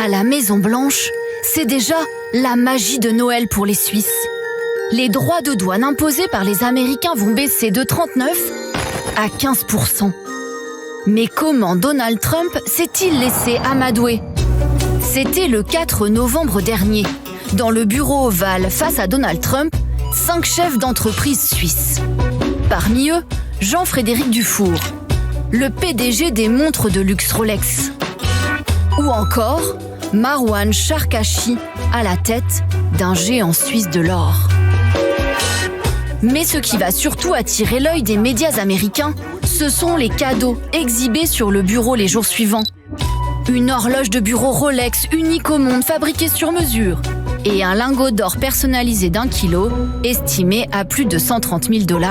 À la Maison-Blanche, c'est déjà la magie de Noël pour les Suisses. Les droits de douane imposés par les Américains vont baisser de 39 à 15%. Mais comment Donald Trump s'est-il laissé amadouer ? C'était le 4 novembre dernier. Dans le bureau ovale, face à Donald Trump, 5 chefs d'entreprise suisses. Parmi eux, Jean-Frédéric Dufour, le PDG des montres de luxe Rolex. Ou encore Marwan Sharkachi, à la tête d'un géant suisse de l'or. Mais ce qui va surtout attirer l'œil des médias américains, ce sont les cadeaux exhibés sur le bureau les jours suivants. Une horloge de bureau Rolex unique au monde fabriquée sur mesure et un lingot d'or personnalisé d'1 kilo, estimé à plus de 130 000 $.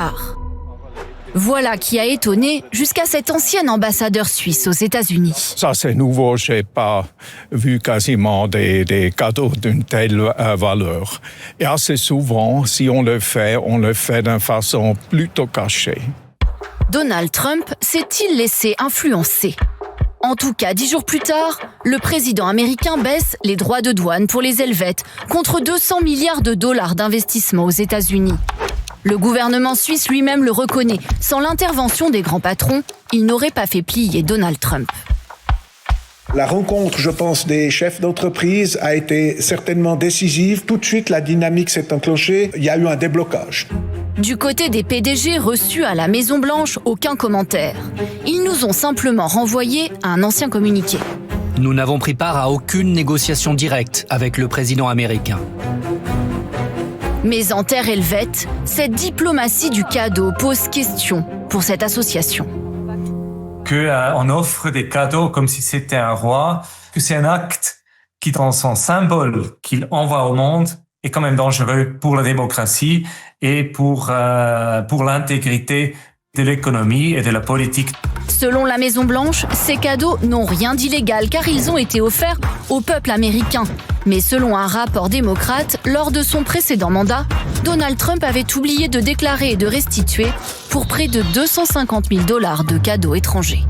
Voilà qui a étonné jusqu'à cet ancien ambassadeur suisse aux États-Unis. Ça, c'est nouveau. Je n'ai pas vu quasiment des cadeaux d'une telle valeur. Et assez souvent, si on le fait d'une façon plutôt cachée. Donald Trump s'est-il laissé influencer ? En tout cas, 10 jours plus tard, le président américain baisse les droits de douane pour les Helvètes contre 200 milliards de dollars d'investissement aux États-Unis. Le gouvernement suisse lui-même le reconnaît. Sans l'intervention des grands patrons, il n'aurait pas fait plier Donald Trump. La rencontre, je pense, des chefs d'entreprise a été certainement décisive. Tout de suite, la dynamique s'est enclenchée. Il y a eu un déblocage. Du côté des PDG reçus à la Maison-Blanche, aucun commentaire. Ils nous ont simplement renvoyé un ancien communiqué. Nous n'avons pris part à aucune négociation directe avec le président américain. Mais en terre helvète, cette diplomatie du cadeau pose question pour cette association. Qu'on offre des cadeaux comme si c'était un roi, que c'est un acte qui, dans son symbole qu'il envoie au monde, est quand même dangereux pour la démocratie et pour l'intégrité de l'économie et de la politique. Selon la Maison-Blanche, ces cadeaux n'ont rien d'illégal car ils ont été offerts au peuple américain. Mais selon un rapport démocrate, lors de son précédent mandat, Donald Trump avait oublié de déclarer et de restituer pour près de 250 000 $ de cadeaux étrangers.